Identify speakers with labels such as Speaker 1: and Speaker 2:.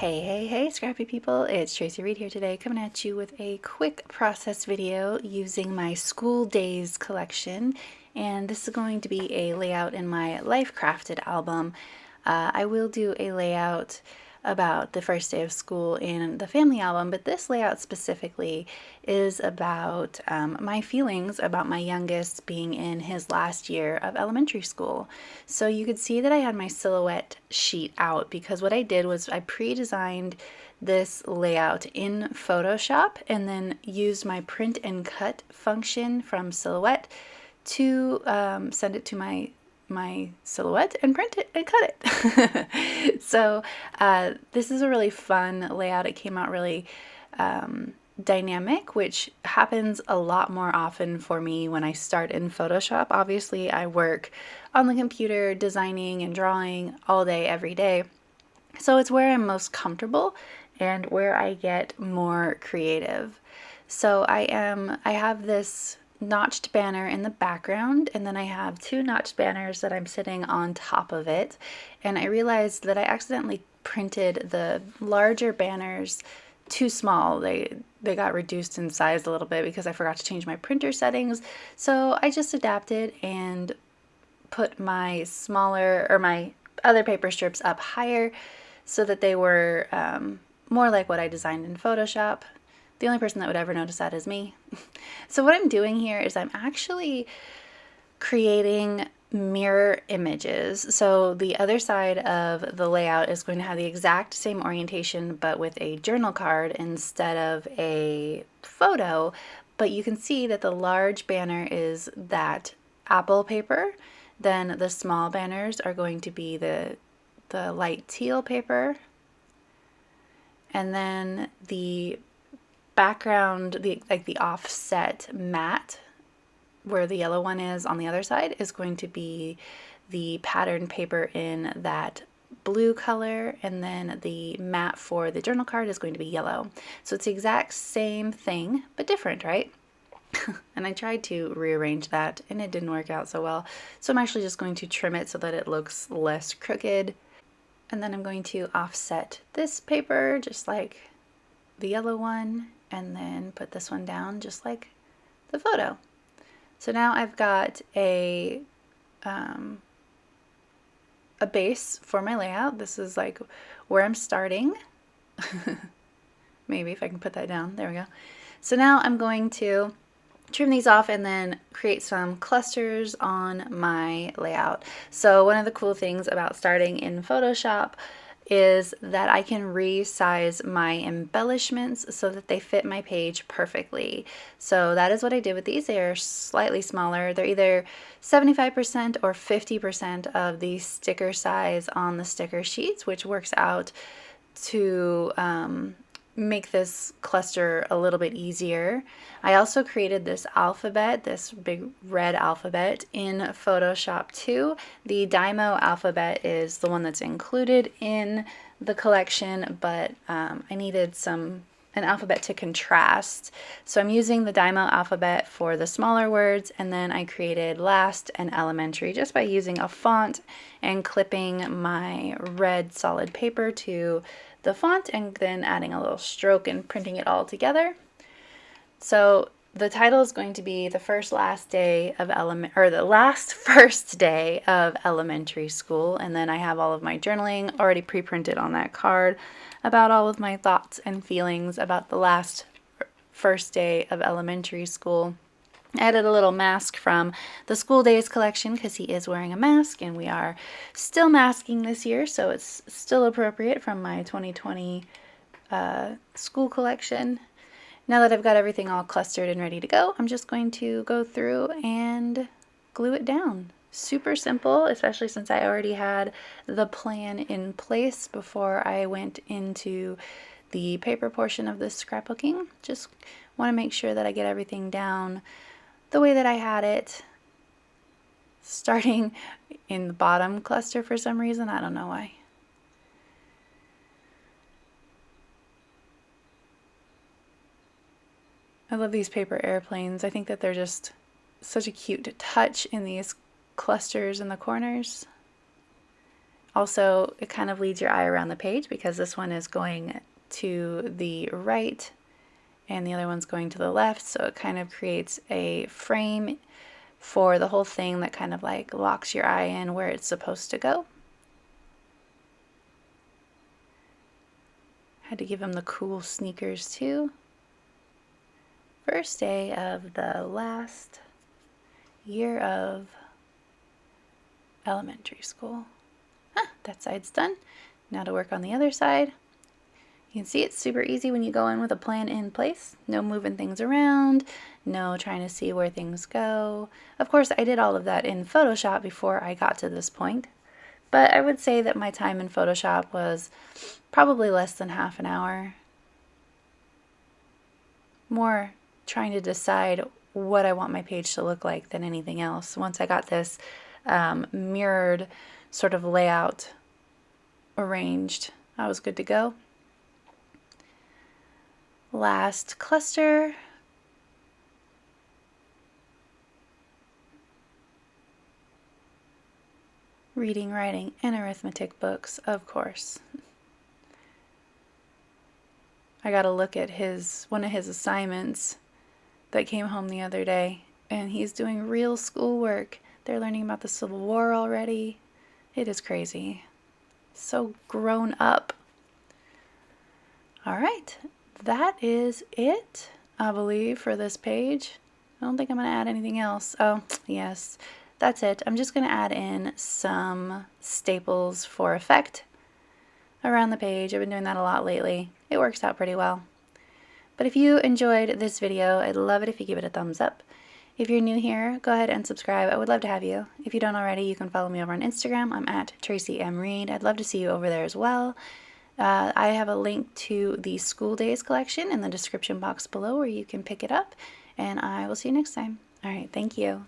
Speaker 1: Hey, scrappy people, it's Traci Reed here today, coming at you with a quick process video using my School Daze collection, and this is going to be a layout in my Life Crafted album. I will do a layout about the first day of school in the family album, but this layout specifically is about my feelings about my youngest being in his last year of elementary school. So you could see that I had my silhouette sheet out because what I did was I pre-designed this layout in Photoshop and then used my print and cut function from Silhouette to send it to my silhouette and print it and cut it. So this is a really fun layout. It came out really dynamic, which happens a lot more often for me when I start in Photoshop. Obviously, I work on the computer designing and drawing all day, every day. So it's where I'm most comfortable and where I get more creative. So I have this notched banner in the background, and then I have two notched banners that I'm sitting on top of it, and I realized that I accidentally printed the larger banners too small. They got reduced in size a little bit because I forgot to change my printer settings, so I just adapted and put my smaller or my other paper strips up higher so that they were more like what I designed in Photoshop. The only person that would ever notice that is me. So what I'm doing here is I'm actually creating mirror images. So the other side of the layout is going to have the exact same orientation but with a journal card instead of a photo. But you can see that the large banner is that apple paper. Then the small banners are going to be the light teal paper. And then the background, the offset matte, where the yellow one is on the other side, is going to be the pattern paper in that blue color, and then the matte for the journal card is going to be yellow. So it's the exact same thing, but different, right? And I tried to rearrange that and it didn't work out so well. So I'm actually just going to trim it so that it looks less crooked. And then I'm going to offset this paper just like the yellow one, and then put this one down just like the photo. So now I've got a base for my layout. This is like where I'm starting. Maybe if I can put that down. There we go. So now I'm going to trim these off and then create some clusters on my layout. So one of the cool things about starting in Photoshop is that I can resize my embellishments so that they fit my page perfectly. So that is what I did with these. They are slightly smaller. They're either 75% or 50% of the sticker size on the sticker sheets, which works out to make this cluster a little bit easier. I also created this alphabet, this big red alphabet, in Photoshop too. The Dymo alphabet is the one that's included in the collection, but I needed an alphabet to contrast. So I'm using the Dymo alphabet for the smaller words, and then I created last and elementary just by using a font and clipping my red solid paper to the font and then adding a little stroke and printing it all together. So the title is going to be the last first day of elementary school, and then I have all of my journaling already pre-printed on that card about all of my thoughts and feelings about the first day of elementary school. I added a little mask from the School Daze collection because he is wearing a mask and we are still masking this year, so it's still appropriate from my 2020 school collection. Now that I've got everything all clustered and ready to go, I'm just going to go through and glue it down. Super simple, especially since I already had the plan in place before I went into the paper portion of this scrapbooking. Just want to make sure that I get everything down the way that I had it, starting in the bottom cluster for some reason. I don't know why. I love these paper airplanes. I think that they're just such a cute touch in these clusters in the corners. Also, it kind of leads your eye around the page because this one is going to the right and the other one's going to the left, so it kind of creates a frame for the whole thing that kind of like locks your eye in where it's supposed to go. Had to give him the cool sneakers too. First day of the last year of elementary school. That side's done. Now to work on the other side. You can see it's super easy when you go in with a plan in place. No moving things around, no trying to see where things go. Of course, I did all of that in Photoshop before I got to this point, but I would say that my time in Photoshop was probably less than half an hour. More trying to decide what I want my page to look like than anything else. Once I got this mirrored sort of layout arranged, I was good to go. Last cluster. Reading, writing, and arithmetic books, of course. I got to look at one of his assignments that came home the other day, and he's doing real schoolwork. They're learning about the Civil War already. It is crazy. So grown up. All right. That is it, I believe, for this page. I don't think I'm going to add anything else. Oh, yes, that's it. I'm just going to add in some staples for effect around the page. I've been doing that a lot lately. It works out pretty well. But if you enjoyed this video, I'd love it if you give it a thumbs up. If you're new here, go ahead and subscribe. I would love to have you. If you don't already, you can follow me over on Instagram. I'm at Traci M. Reed. I'd love to see you over there as well. I have a link to the School Daze collection in the description box below where you can pick it up, and I will see you next time. All right, thank you.